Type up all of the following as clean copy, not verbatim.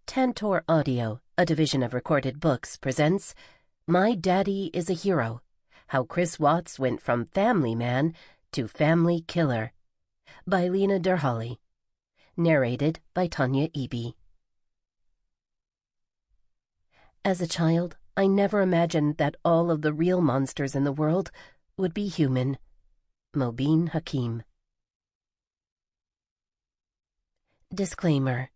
Tantor Audio, a division of Recorded Books, presents My Daddy is a Hero, How Chris Watts Went from Family Man to Family Killer, by Lena Derhally. Narrated by Tanya Eby. As a child, I never imagined that all of the real monsters in the world would be human. Mobeen Hakim. Disclaimer.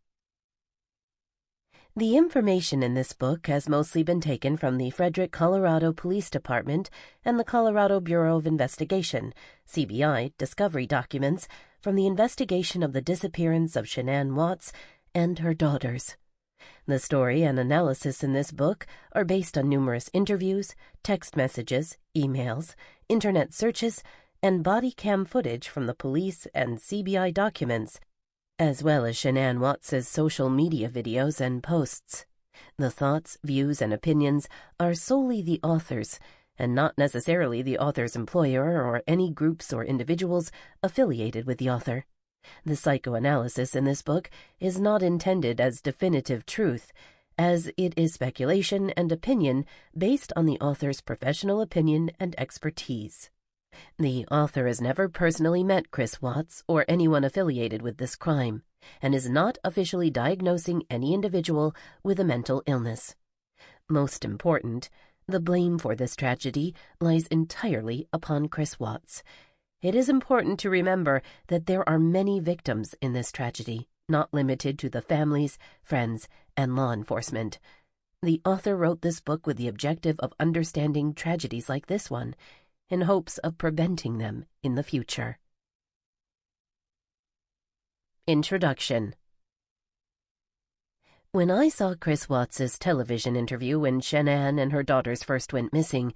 The information in this book has mostly been taken from the Frederick, Colorado Police Department and the Colorado Bureau of Investigation, CBI, discovery documents from the investigation of the disappearance of Shanann Watts and her daughters. The story and analysis in this book are based on numerous interviews, text messages, emails, internet searches, and body cam footage from the police and CBI documents, as well as Shanann Watts' social media videos and posts. The thoughts, views, and opinions are solely the author's, and not necessarily the author's employer or any groups or individuals affiliated with the author. The psychoanalysis in this book is not intended as definitive truth, as it is speculation and opinion based on the author's professional opinion and expertise. The author has never personally met Chris Watts or anyone affiliated with this crime, and is not officially diagnosing any individual with a mental illness. Most important, the blame for this tragedy lies entirely upon Chris Watts. It is important to remember that there are many victims in this tragedy, not limited to the families, friends, and law enforcement. The author wrote this book with the objective of understanding tragedies like this one, in hopes of preventing them in the future. Introduction. When I saw Chris Watts' television interview when Shanann and her daughters first went missing,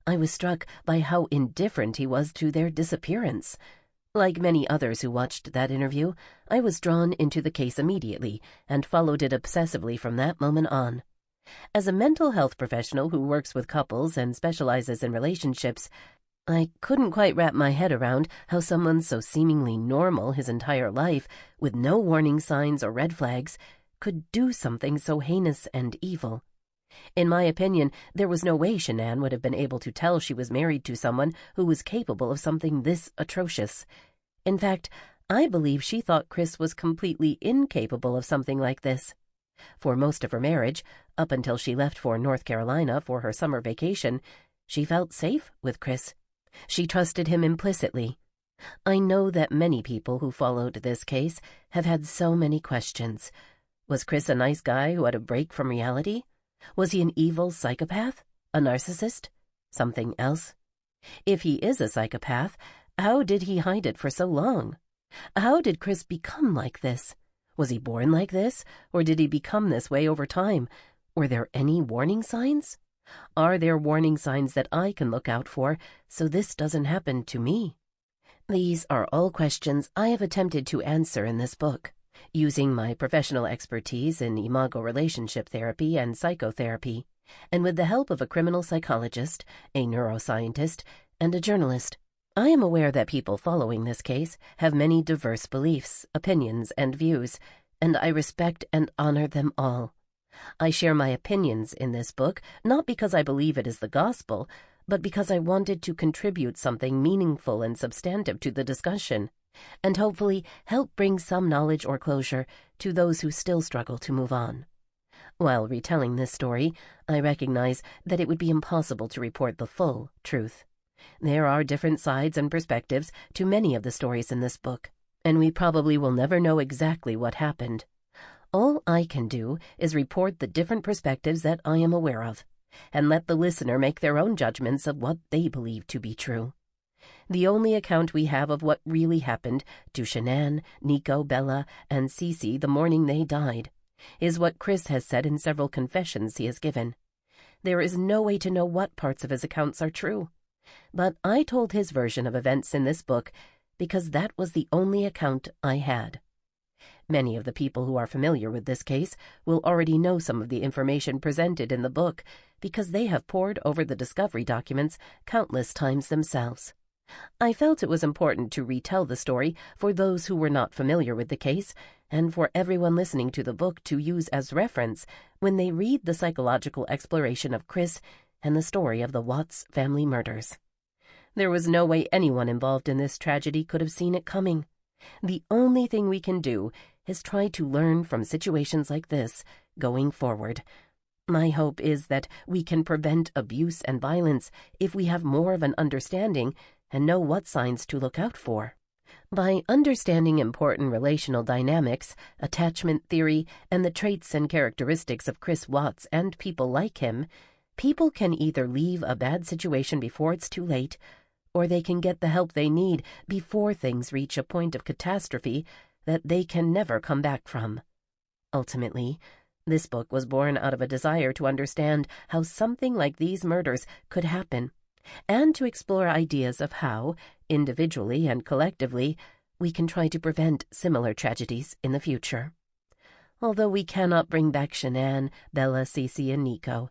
I was struck by how indifferent he was to their disappearance. Like many others who watched that interview, I was drawn into the case immediately and followed it obsessively from that moment on. As a mental health professional who works with couples and specializes in relationships, I couldn't quite wrap my head around how someone so seemingly normal his entire life, with no warning signs or red flags, could do something so heinous and evil. In my opinion, there was no way Shanann would have been able to tell she was married to someone who was capable of something this atrocious. In fact, I believe she thought Chris was completely incapable of something like this. For most of her marriage, up until she left for North Carolina for her summer vacation, she felt safe with Chris. She trusted him implicitly. I know that many people who followed this case have had so many questions. Was Chris a nice guy who had a break from reality? Was he an evil psychopath? A narcissist? Something else? If he is a psychopath, how did he hide it for so long? How did Chris become like this? Was he born like this, or did he become this way over time? Were there any warning signs? Are there warning signs that I can look out for so this doesn't happen to me? These are all questions I have attempted to answer in this book, using my professional expertise in Imago relationship therapy and psychotherapy, and with the help of a criminal psychologist, a neuroscientist, and a journalist. I am aware that people following this case have many diverse beliefs, opinions, and views, and I respect and honor them all. I share my opinions in this book not because I believe it is the gospel, but because I wanted to contribute something meaningful and substantive to the discussion, and hopefully help bring some knowledge or closure to those who still struggle to move on. While retelling this story, I recognize that it would be impossible to report the full truth. There are different sides and perspectives to many of the stories in this book, and we probably will never know exactly what happened. All I can do is report the different perspectives that I am aware of, and let the listener make their own judgments of what they believe to be true. The only account we have of what really happened to Shanann, Nico, Bella, and Cece the morning they died is what Chris has said in several confessions he has given. There is no way to know what parts of his accounts are true, but I told his version of events in this book because that was the only account I had. Many of the people who are familiar with this case will already know some of the information presented in the book because they have pored over the discovery documents countless times themselves. I felt it was important to retell the story for those who were not familiar with the case and for everyone listening to the book to use as reference when they read the psychological exploration of Chris and the story of the Watts family murders. There was no way anyone involved in this tragedy could have seen it coming. The only thing we can do is try to learn from situations like this going forward. My hope is that we can prevent abuse and violence if we have more of an understanding and know what signs to look out for. By understanding important relational dynamics, attachment theory, and the traits and characteristics of Chris Watts and people like him, people can either leave a bad situation before it's too late, or they can get the help they need before things reach a point of catastrophe that they can never come back from. Ultimately, this book was born out of a desire to understand how something like these murders could happen, and to explore ideas of how, individually and collectively, we can try to prevent similar tragedies in the future. Although we cannot bring back Shanann, Bella, Cece, and Nico,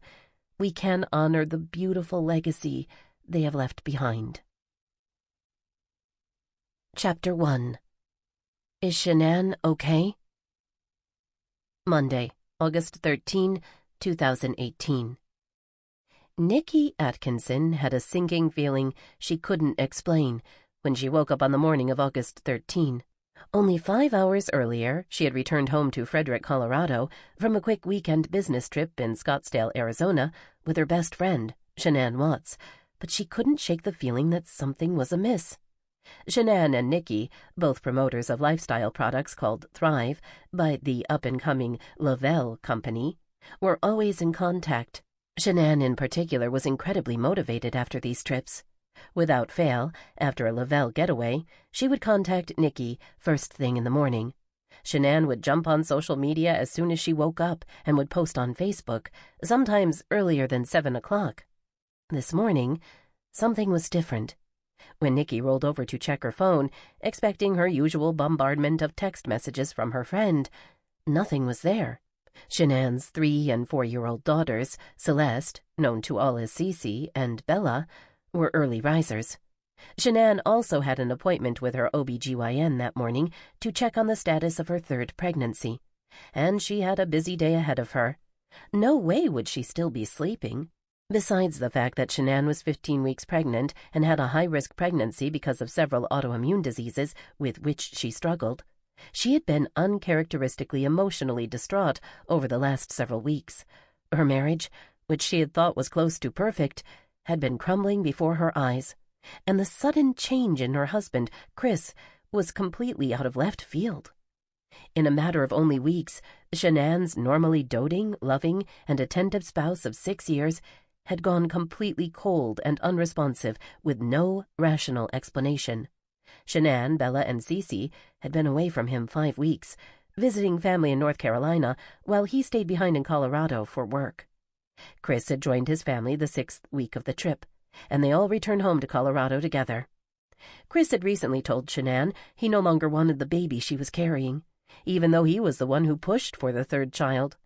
we can honor the beautiful legacy they have left behind. Chapter 1. Is Shanann okay? Monday, August 13, 2018. Nikki Atkinson had a sinking feeling she couldn't explain when she woke up on the morning of August 13. Only 5 hours earlier, she had returned home to Frederick, Colorado, from a quick weekend business trip in Scottsdale, Arizona, with her best friend, Shanann Watts, but she couldn't shake the feeling that something was amiss. Shanann and Nikki, both promoters of lifestyle products called Thrive by the up-and-coming Lavelle Company, were always in contact. Shanann in particular was incredibly motivated after these trips. Without fail, after a Lavelle getaway, she would contact Nikki first thing in the morning. Shanann would jump on social media as soon as she woke up and would post on Facebook, sometimes earlier than 7 o'clock. This morning, something was different. When Nikki rolled over to check her phone, expecting her usual bombardment of text messages from her friend, nothing was there. Shanann's 3- and 4-year-old daughters, Celeste, known to all as Cece, and Bella, were early risers. Shanann also had an appointment with her OB-GYN that morning to check on the status of her 3rd pregnancy, and she had a busy day ahead of her. No way would she still be sleeping. Besides the fact that Shanann was 15 weeks pregnant and had a high-risk pregnancy because of several autoimmune diseases with which she struggled, she had been uncharacteristically emotionally distraught over the last several weeks. Her marriage, which she had thought was close to perfect, had been crumbling before her eyes, and the sudden change in her husband, Chris, was completely out of left field. In a matter of only weeks, Shanann's normally doting, loving, and attentive spouse of 6 years had gone completely cold and unresponsive with no rational explanation. Shanann, Bella, and Cece had been away from him 5 weeks, visiting family in North Carolina while he stayed behind in Colorado for work. Chris had joined his family the 6th week of the trip, and they all returned home to Colorado together. Chris had recently told Shanann he no longer wanted the baby she was carrying, even though he was the one who pushed for the 3rd child.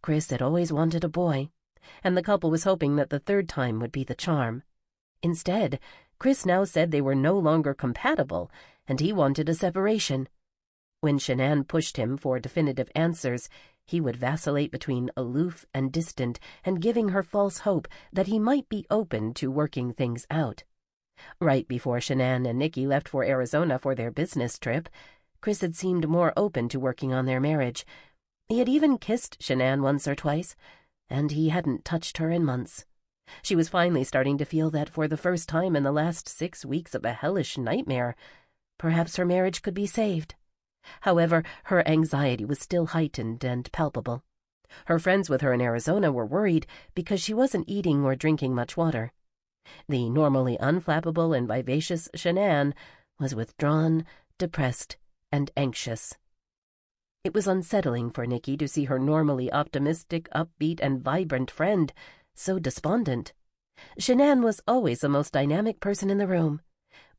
Chris had always wanted a boy, and the couple was hoping that the 3rd time would be the charm. Instead, Chris now said they were no longer compatible, and he wanted a separation. When Shanann pushed him for definitive answers, he would vacillate between aloof and distant and giving her false hope that he might be open to working things out. Right before Shanann and Nikki left for Arizona for their business trip, Chris had seemed more open to working on their marriage. He had even kissed Shanann once or twice, and he hadn't touched her in months. She was finally starting to feel that for the first time in the last 6 weeks of a hellish nightmare, perhaps her marriage could be saved. However, her anxiety was still heightened and palpable. Her friends with her in Arizona were worried because she wasn't eating or drinking much water. The normally unflappable and vivacious Shanann was withdrawn, depressed, and anxious. It was unsettling for Nikki to see her normally optimistic, upbeat, and vibrant friend so despondent. Shanann was always the most dynamic person in the room.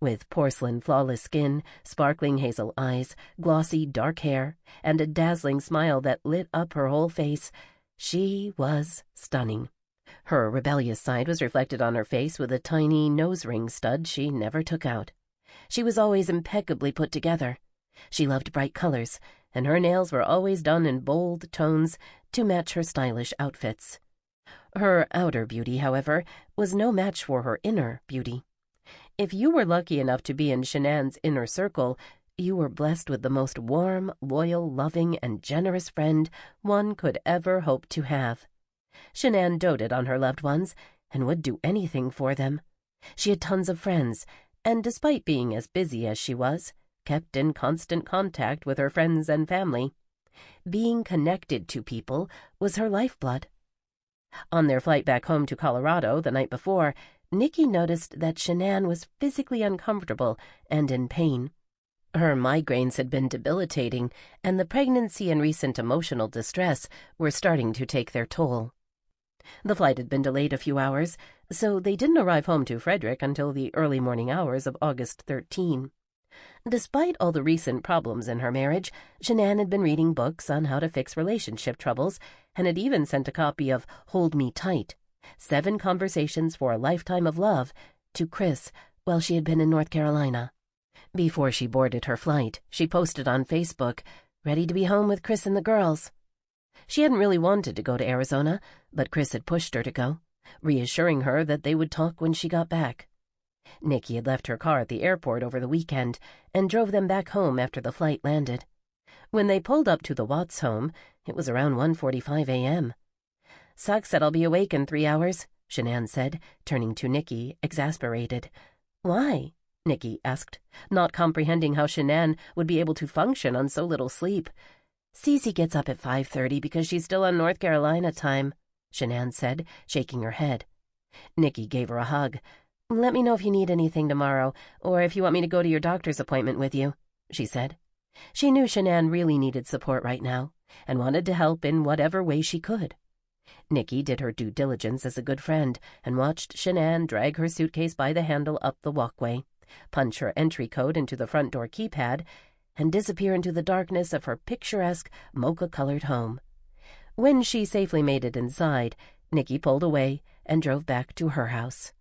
With porcelain flawless skin, sparkling hazel eyes, glossy dark hair, and a dazzling smile that lit up her whole face, she was stunning. Her rebellious side was reflected on her face with a tiny nose ring stud she never took out. She was always impeccably put together. She loved bright colors, and her nails were always done in bold tones to match her stylish outfits. Her outer beauty, however, was no match for her inner beauty. If you were lucky enough to be in Shanann's inner circle, you were blessed with the most warm, loyal, loving, and generous friend one could ever hope to have. Shanann doted on her loved ones and would do anything for them. She had tons of friends, and despite being as busy as she was, kept in constant contact with her friends and family. Being connected to people was her lifeblood. On their flight back home to Colorado the night before, Nikki noticed that Shanann was physically uncomfortable and in pain. Her migraines had been debilitating, and the pregnancy and recent emotional distress were starting to take their toll. The flight had been delayed a few hours, so they didn't arrive home to Frederick until the early morning hours of August 13. Despite all the recent problems in her marriage, Shanann had been reading books on how to fix relationship troubles and had even sent a copy of Hold Me Tight, 7 Conversations for a Lifetime of Love, to Chris while she had been in North Carolina. Before she boarded her flight, she posted on Facebook, "Ready to be home with Chris and the girls." She hadn't really wanted to go to Arizona, but Chris had pushed her to go, reassuring her that they would talk when she got back. Nikki had left her car at the airport over the weekend and drove them back home after the flight landed. When they pulled up to the Watts home, it was around 1:45 a.m. "Sucks that I'll be awake in 3 hours," Shanann said, turning to Nikki, exasperated. "Why?" Nikki asked, not comprehending how Shanann would be able to function on so little sleep. "Cece gets up at 5:30 because she's still on North Carolina time," Shanann said, shaking her head. Nikki gave her a hug. "Let me know if you need anything tomorrow, or if you want me to go to your doctor's appointment with you," she said. She knew Shanann really needed support right now, and wanted to help in whatever way she could. Nikki did her due diligence as a good friend, and watched Shanann drag her suitcase by the handle up the walkway, punch her entry code into the front door keypad, and disappear into the darkness of her picturesque, mocha-colored home. When she safely made it inside, Nikki pulled away and drove back to her house.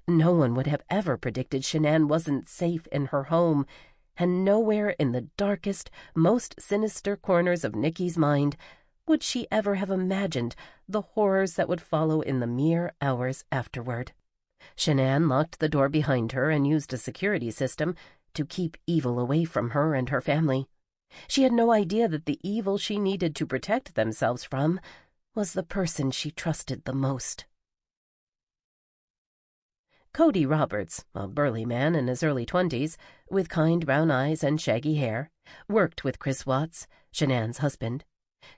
No one would have ever predicted Shanann wasn't safe in her home, and nowhere in the darkest, most sinister corners of Nikki's mind would she ever have imagined the horrors that would follow in the mere hours afterward. Shanann locked the door behind her and used a security system to keep evil away from her and her family. She had no idea that the evil she needed to protect themselves from was the person she trusted the most. Cody Roberts, a burly man in his early 20s, with kind brown eyes and shaggy hair, worked with Chris Watts, Shanann's husband.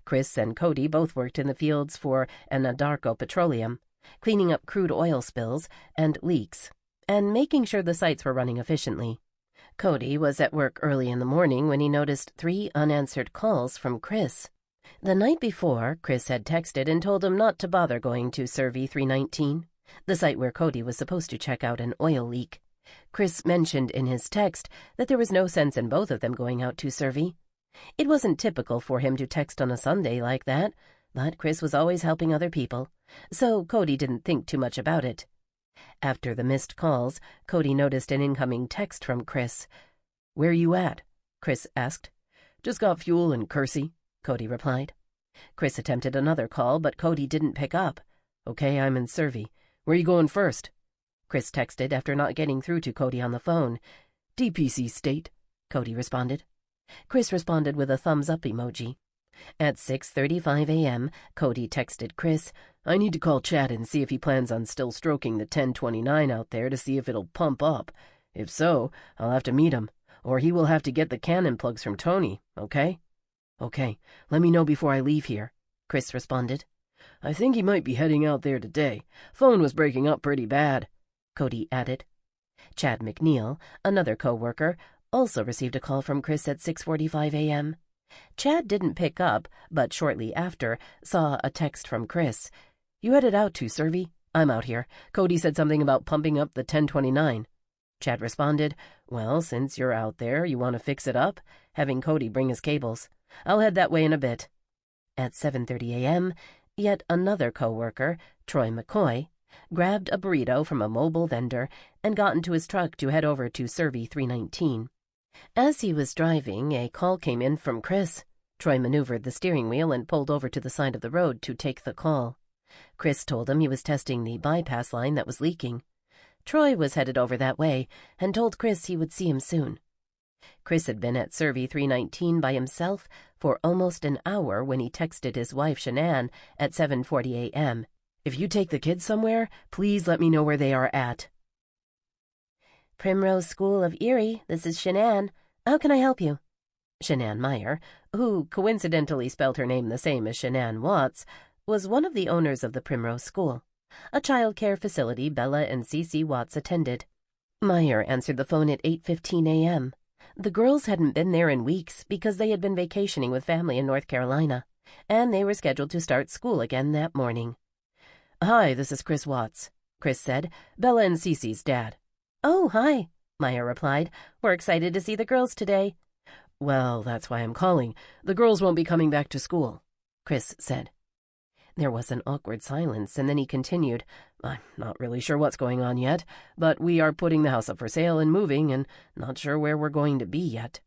Chris and Cody both worked in the fields for Anadarko Petroleum, cleaning up crude oil spills and leaks, and making sure the sites were running efficiently. Cody was at work early in the morning when he noticed 3 unanswered calls from Chris. The night before, Chris had texted and told him not to bother going to Survey 319, the site where Cody was supposed to check out an oil leak. Chris mentioned in his text that there was no sense in both of them going out to Survey. It wasn't typical for him to text on a Sunday like that, but Chris was always helping other people, so Cody didn't think too much about it. After the missed calls, Cody noticed an incoming text from Chris. "Where you at?" Chris asked. "Just got fuel in Kersey," Cody replied. Chris attempted another call, but Cody didn't pick up. "Okay, I'm in Survey. Where you going first?" Chris texted after not getting through to Cody on the phone. "DPC State," Cody responded. Chris responded with a thumbs-up emoji. At 6:35 a.m., Cody texted Chris, "I need to call Chad and see if he plans on still stroking the 1029 out there to see if it'll pump up. If so, I'll have to meet him, or he will have to get the cannon plugs from Tony, okay?" "Okay, let me know before I leave here," Chris responded. "I think he might be heading out there today. Phone was breaking up pretty bad," Cody added. Chad McNeil, another co-worker, also received a call from Chris at 6:45 a.m. Chad didn't pick up, but shortly after saw a text from Chris. "You headed out to Survey? I'm out here. Cody said something about pumping up the 1029. Chad responded, "Well, since you're out there, you want to fix it up? Having Cody bring his cables. I'll head that way in a bit." At 7:30 a.m., yet another co-worker, Troy McCoy, grabbed a burrito from a mobile vendor and got into his truck to head over to Survey 319. As he was driving, a call came in from Chris. Troy maneuvered the steering wheel and pulled over to the side of the road to take the call. Chris told him he was testing the bypass line that was leaking. Troy was headed over that way and told Chris he would see him soon. Chris had been at Survey 319 by himself for almost an hour when he texted his wife Shanann at 7:40 a.m. "If you take the kids somewhere, please let me know where they are at." "Primrose School of Erie, this is Shanann. How can I help you?" Shanann Meyer, who coincidentally spelled her name the same as Shanann Watts, was one of the owners of the Primrose School, a child care facility Bella and Cece Watts attended. Meyer answered the phone at 8:15 a.m. The girls hadn't been there in weeks because they had been vacationing with family in North Carolina, and they were scheduled to start school again that morning. "Hi, this is Chris Watts," Chris said, "Bella and Cece's dad." "Oh, hi," Meyer replied. "We're excited to see the girls today." "Well, that's why I'm calling. The girls won't be coming back to school," Chris said. There was an awkward silence, and then he continued, "I'm not really sure what's going on yet, but we are putting the house up for sale and moving, and not sure where we're going to be yet."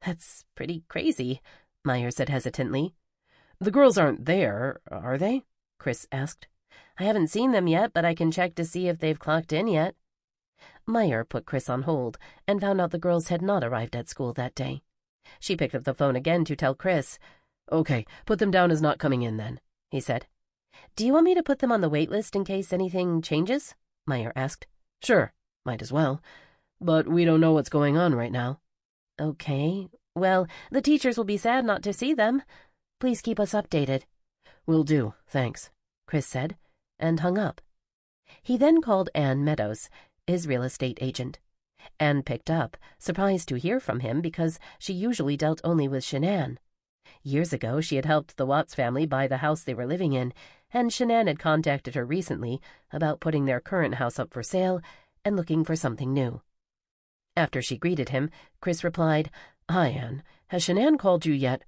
"That's pretty crazy," Meyer said hesitantly. "The girls aren't there, are they?" Chris asked. "I haven't seen them yet, but I can check to see if they've clocked in yet." Meyer put Chris on hold and found out the girls had not arrived at school that day. She picked up the phone again to tell Chris. "Okay, put them down as not coming in then," he said. "Do you want me to put them on the wait list in case anything changes?" Meyer asked. "Sure, might as well. But we don't know what's going on right now." "Okay. Well, the teachers will be sad not to see them. Please keep us updated." "Will do, thanks," Chris said, and hung up. He then called Ann Meadows, his real estate agent. Ann picked up, surprised to hear from him because she usually dealt only with Shanann. Years ago, she had helped the Watts family buy the house they were living in, and Shanann had contacted her recently about putting their current house up for sale and looking for something new. After she greeted him, Chris replied, "Hi, Ann. Has Shanann called you yet?"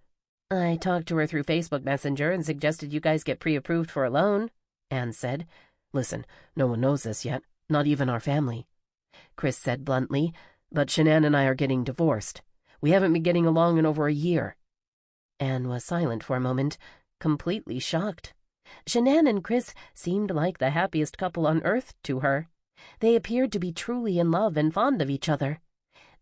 "I talked to her through Facebook Messenger and suggested you guys get pre-approved for a loan," Ann said. "Listen, no one knows this yet, not even our family," Chris said bluntly, "but Shanann and I are getting divorced. We haven't been getting along in over a year." Ann was silent for a moment, completely shocked. Shanann and Chris seemed like the happiest couple on earth to her. They appeared to be truly in love and fond of each other.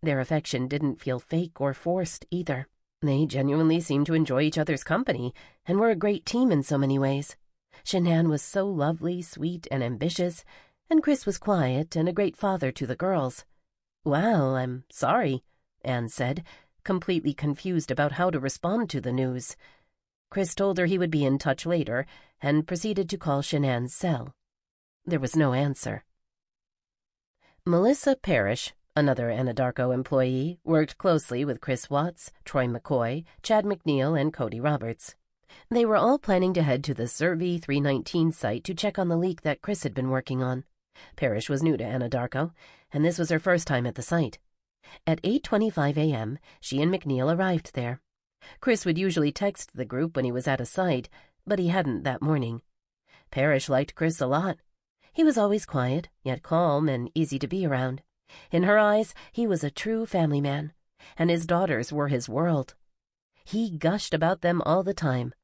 Their affection didn't feel fake or forced either. They genuinely seemed to enjoy each other's company and were a great team in so many ways. Shanann was so lovely, sweet, and ambitious, and Chris was quiet and a great father to the girls. "Well, I'm sorry," Ann said, completely confused about how to respond to the news. Chris told her he would be in touch later and proceeded to call Shanann's cell. There was no answer. Melissa Parrish, another Anadarko employee, worked closely with Chris Watts, Troy McCoy, Chad McNeil, and Cody Roberts. They were all planning to head to the Survey 319 site to check on the leak that Chris had been working on. Parrish was new to Anadarko, and this was her first time at the site. At 8:25 a.m., she and McNeil arrived there. Chris would usually text the group when he was at a site, but he hadn't that morning. Parrish liked Chris a lot. He was always quiet, yet calm and easy to be around. In her eyes, he was a true family man, and his daughters were his world. He gushed about them all the time.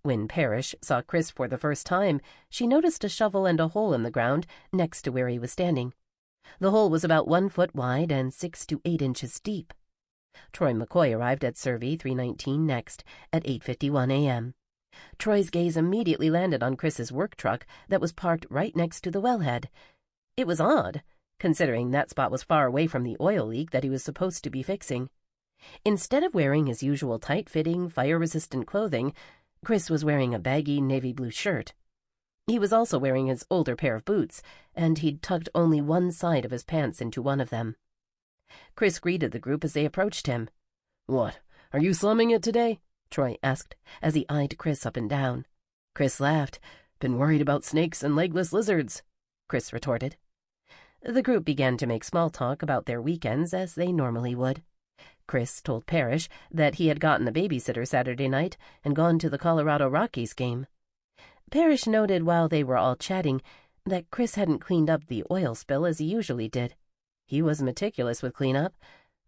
When Parrish saw Chris for the first time, she noticed a shovel and a hole in the ground next to where he was standing. The hole was about 1 foot wide and 6 to 8 inches deep. Troy McCoy arrived at Survey 319 next at 8:51 a.m. Troy's gaze immediately landed on Chris's work truck that was parked right next to the wellhead. It was odd, considering that spot was far away from the oil leak that he was supposed to be fixing. Instead of wearing his usual tight-fitting, fire-resistant clothing, Chris was wearing a baggy navy blue shirt. He was also wearing his older pair of boots, and he'd tucked only one side of his pants into one of them. Chris greeted the group as they approached him. "What, are you slumming it today?" Troy asked, as he eyed Chris up and down. Chris laughed. "Been worried about snakes and legless lizards," Chris retorted. The group began to make small talk about their weekends as they normally would. Chris told Parrish that he had gotten a babysitter Saturday night and gone to the Colorado Rockies game. Parrish noted while they were all chatting that Chris hadn't cleaned up the oil spill as he usually did. He was meticulous with cleanup,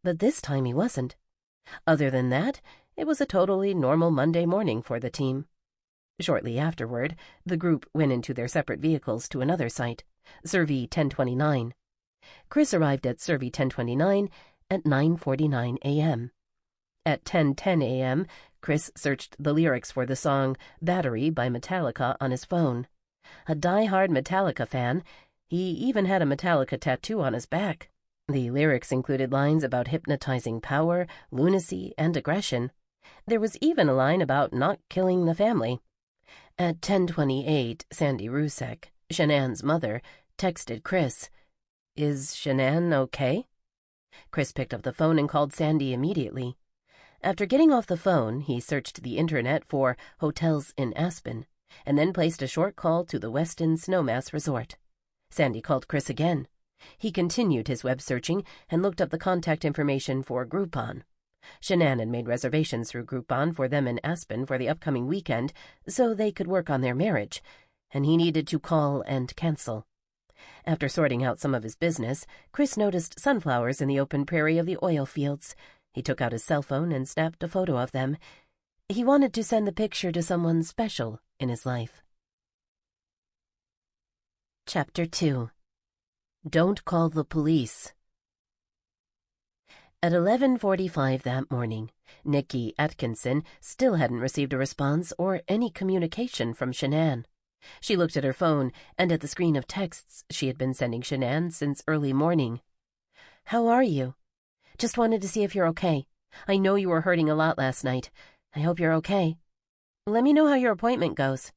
But this time he wasn't. Other than that, it was a totally normal Monday morning for the team. Shortly afterward, the group went into their separate vehicles to another site, Survey 1029. Chris arrived at Survey 1029 at 9:49 a.m. At 10:10 a.m., Chris searched the lyrics for the song Battery by Metallica on his phone. A die-hard Metallica fan, he even had a Metallica tattoo on his back. The lyrics included lines about hypnotizing power, lunacy, and aggression. There was even a line about not killing the family. At 10:28, Sandy Rusek, Shanann's mother, texted Chris, "Is Shanann okay?" Chris picked up the phone and called Sandy immediately. After getting off the phone, he searched the internet for hotels in Aspen, and then placed a short call to the Westin Snowmass Resort. Sandy called Chris again. He continued his web searching and looked up the contact information for Groupon. Shanann had made reservations through Groupon for them in Aspen for the upcoming weekend so they could work on their marriage, and he needed to call and cancel. After sorting out some of his business, Chris noticed sunflowers in the open prairie of the oil fields. He took out his cell phone and snapped a photo of them. He wanted to send the picture to someone special in his life. Chapter 2. Don't Call the Police. At 11:45 that morning, Nikki Atkinson still hadn't received a response or any communication from Shanann. She looked at her phone and at the screen of texts she had been sending Shanann since early morning. "How are you? Just wanted to see if you're okay. I know you were hurting a lot last night. I hope you're okay. Let me know how your appointment goes."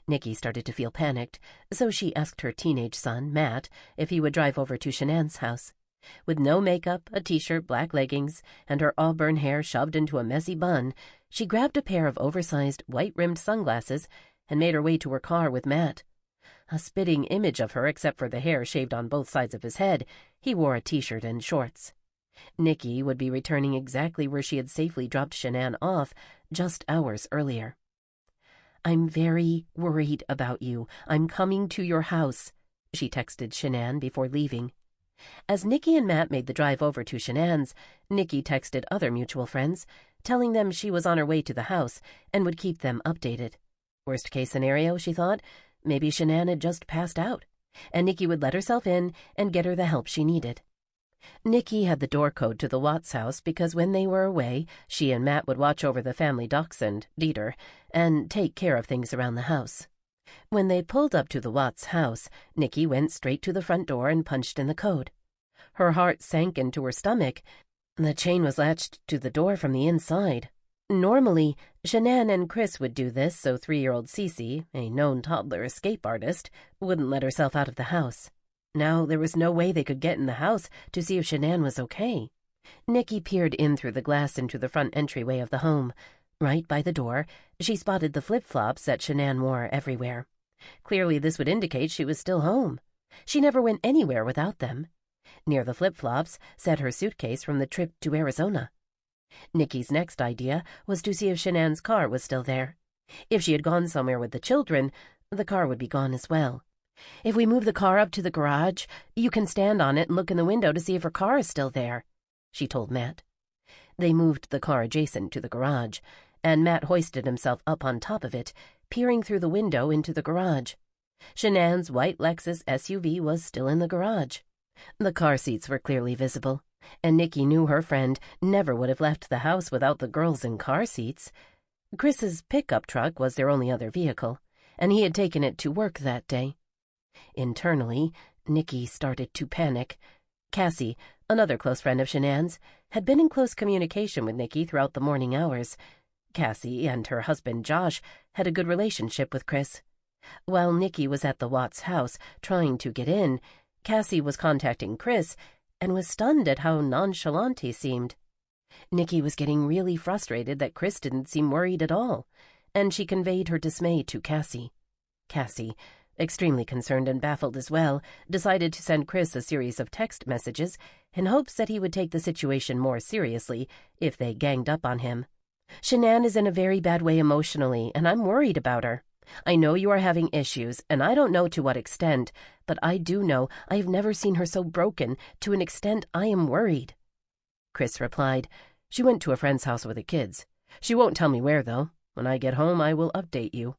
Nikki started to feel panicked, so she asked her teenage son, Matt, if he would drive over to Shanann's house. With no makeup, a t-shirt, black leggings, and her auburn hair shoved into a messy bun, she grabbed a pair of oversized, white-rimmed sunglasses and made her way to her car with Matt. A spitting image of her except for the hair shaved on both sides of his head. He wore a t-shirt and shorts. Nikki would be returning exactly where she had safely dropped Shanann off just hours earlier. "I'm very worried about you. I'm coming to your house," she texted Shanann before leaving. As Nikki and Matt made the drive over to Shanann's, Nikki texted other mutual friends, telling them she was on her way to the house and would keep them updated. Worst case scenario, she thought, maybe Shanann had just passed out, and Nikki would let herself in and get her the help she needed. Nikki had the door code to the Watts house because when they were away, she and Matt would watch over the family dachshund, Dieter, and take care of things around the house. When they pulled up to the Watts house, Nikki went straight to the front door and punched in the code. Her heart sank into her stomach. The chain was latched to the door from the inside. Normally, Shanann and Chris would do this so 3-year-old Cece, a known toddler escape artist, wouldn't let herself out of the house. Now there was no way they could get in the house to see if Shanann was okay. Nikki peered in through the glass into the front entryway of the home. Right by the door, she spotted the flip-flops that Shanann wore everywhere. Clearly this would indicate she was still home. She never went anywhere without them. Near the flip-flops sat her suitcase from the trip to Arizona. Nikki's next idea was to see if Shanann's car was still there. If she had gone somewhere with the children, the car would be gone as well. "If we move the car up to the garage, you can stand on it and look in the window to see if her car is still there," she told Matt. They moved the car adjacent to the garage, and Matt hoisted himself up on top of it, peering through the window into the garage. Shanann's white Lexus SUV was still in the garage. The car seats were clearly visible, and Nikki knew her friend never would have left the house without the girls in car seats. Chris's pickup truck was their only other vehicle, and he had taken it to work that day. Internally, Nikki started to panic. Cassie, another close friend of Shanann's, had been in close communication with Nikki throughout the morning hours. Cassie and her husband Josh had a good relationship with Chris. While Nikki was at the Watts house trying to get in, Cassie was contacting Chris and was stunned at how nonchalant he seemed. Nikki was getting really frustrated that Chris didn't seem worried at all, and she conveyed her dismay to Cassie. Cassie, extremely concerned and baffled as well, decided to send Chris a series of text messages in hopes that he would take the situation more seriously if they ganged up on him. "Shanann is in a very bad way emotionally, and I'm worried about her. I know you are having issues, and I don't know to what extent, but I do know I have never seen her so broken to an extent I am worried." Chris replied. "She went to a friend's house with the kids. She won't tell me where, though. When I get home, I will update you."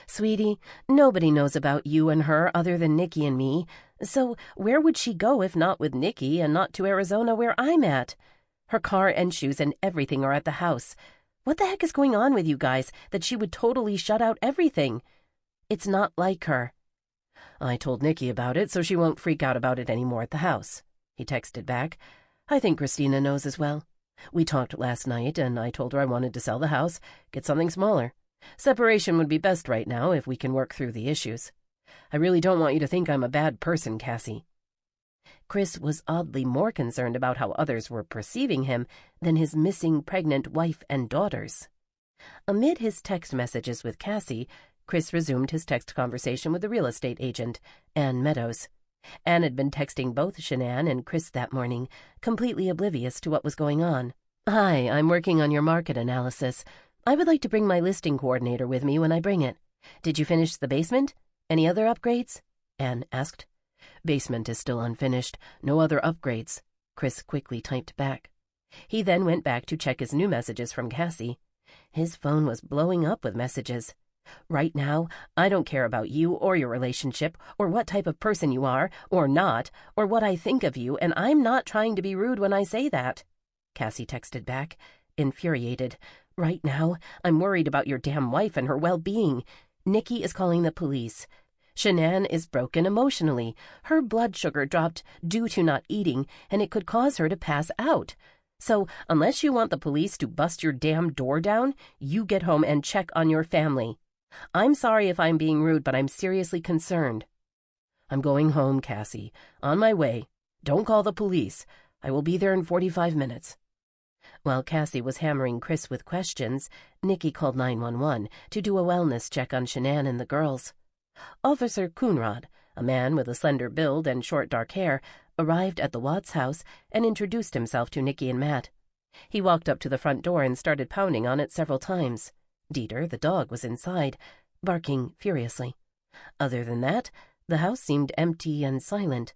"Sweetie, nobody knows about you and her other than Nikki and me. So where would she go if not with Nikki and not to Arizona where I'm at? Her car and shoes and everything are at the house. What the heck is going on with you guys that she would totally shut out everything? It's not like her." "I told Nikki about it, so she won't freak out about it anymore at the house," he texted back. "I think Christina knows as well. We talked last night, and I told her I wanted to sell the house, get something smaller. Separation would be best right now if we can work through the issues. I really don't want you to think I'm a bad person, Cassie." Chris was oddly more concerned about how others were perceiving him than his missing pregnant wife and daughters. Amid his text messages with Cassie, Chris resumed his text conversation with the real estate agent, Ann Meadows. Ann had been texting both Shanann and Chris that morning, completely oblivious to what was going on. "Hi, I'm working on your market analysis. I would like to bring my listing coordinator with me when I bring it. Did you finish the basement? Any other upgrades?" Ann asked. "Basement is still unfinished. No other upgrades," Chris quickly typed back. He then went back to check his new messages from Cassie. His phone was blowing up with messages. "Right now, I don't care about you or your relationship or what type of person you are or not or what I think of you, and I'm not trying to be rude when I say that," Cassie texted back, infuriated. "Right now, I'm worried about your damn wife and her well-being. Nikki is calling the police. Shanann is broken emotionally. Her blood sugar dropped due to not eating, and it could cause her to pass out. So, unless you want the police to bust your damn door down, you get home and check on your family. I'm sorry if I'm being rude, but I'm seriously concerned." "I'm going home, Cassie. On my way. Don't call the police. I will be there in 45 minutes. While Cassie was hammering Chris with questions, Nikki called 911 to do a wellness check on Shanann and the girls. Officer Coonrod, a man with a slender build and short dark hair, arrived at the Watts house and introduced himself to Nikki and Matt. He walked up to the front door and started pounding on it several times. Dieter, the dog, was inside, barking furiously. Other than that, the house seemed empty and silent.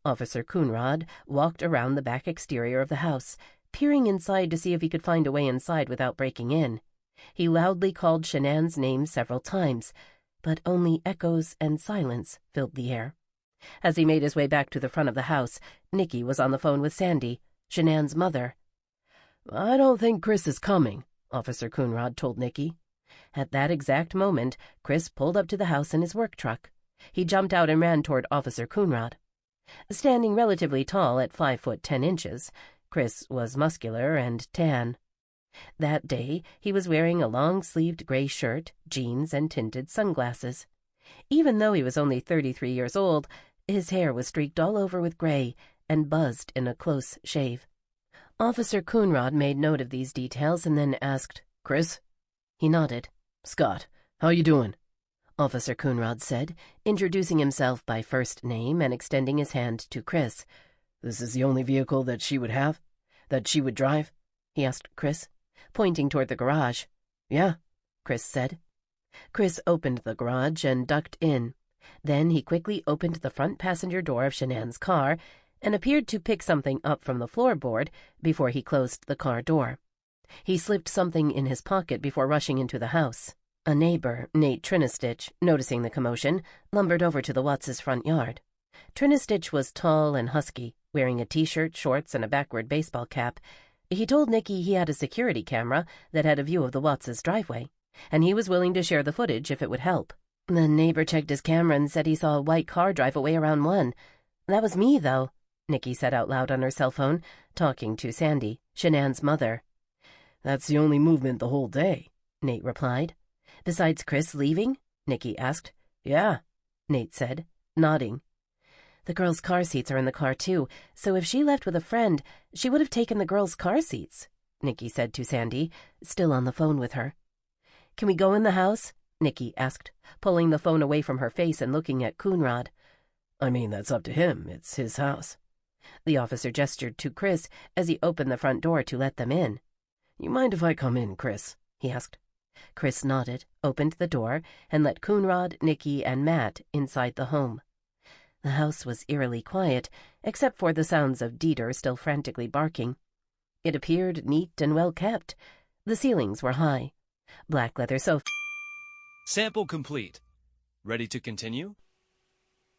Officer Coonrod walked around the back exterior of the house, peering inside to see if he could find a way inside without breaking in. He loudly called Shanann's name several times, but only echoes and silence filled the air. As he made his way back to the front of the house, Nikki was on the phone with Sandy, Shanann's mother. "I don't think Chris is coming," Officer Coonrod told Nikki. At that exact moment, Chris pulled up to the house in his work truck. He jumped out and ran toward Officer Coonrod. Standing relatively tall at 5'10", Chris was muscular and tan. That day, he was wearing a long-sleeved gray shirt, jeans, and tinted sunglasses. Even though he was only 33 years old, his hair was streaked all over with gray and buzzed in a close shave. Officer Coonrod made note of these details and then asked, "Chris?" He nodded. "Scott, how you doing?" Officer Coonrod said, introducing himself by first name and extending his hand to Chris. "This is the only vehicle that she would have? That she would drive?" he asked Chris, pointing toward the garage. "Yeah," Chris said. Chris opened the garage and ducked in. Then he quickly opened the front passenger door of Shanann's car and appeared to pick something up from the floorboard before he closed the car door. He slipped something in his pocket before rushing into the house. A neighbor, Nate Trinistich, noticing the commotion, lumbered over to the Watts' front yard. Trinistich was tall and husky, wearing a t-shirt, shorts, and a backward baseball cap. He told Nikki he had a security camera that had a view of the Watts' driveway, and he was willing to share the footage if it would help. The neighbor checked his camera and said he saw a white car drive away around 1. "That was me, though," Nikki said out loud on her cell phone, talking to Sandy, Shanann's mother. "That's the only movement the whole day," Nate replied. "Besides Chris leaving?" Nikki asked. "Yeah," Nate said, nodding. "The girls' car seats are in the car, too, so if she left with a friend, she would have taken the girls' car seats," Nikki said to Sandy, still on the phone with her. "Can we go in the house?" Nikki asked, pulling the phone away from her face and looking at Coonrod. "I mean, that's up to him. It's his house." The officer gestured to Chris as he opened the front door to let them in. "You mind if I come in, Chris?" he asked. Chris nodded, opened the door, and let Coonrod, Nikki, and Matt inside the home. The house was eerily quiet, except for the sounds of Dieter still frantically barking. It appeared neat and well kept. The ceilings were high. Black leather sofa. Sample complete. Ready to continue?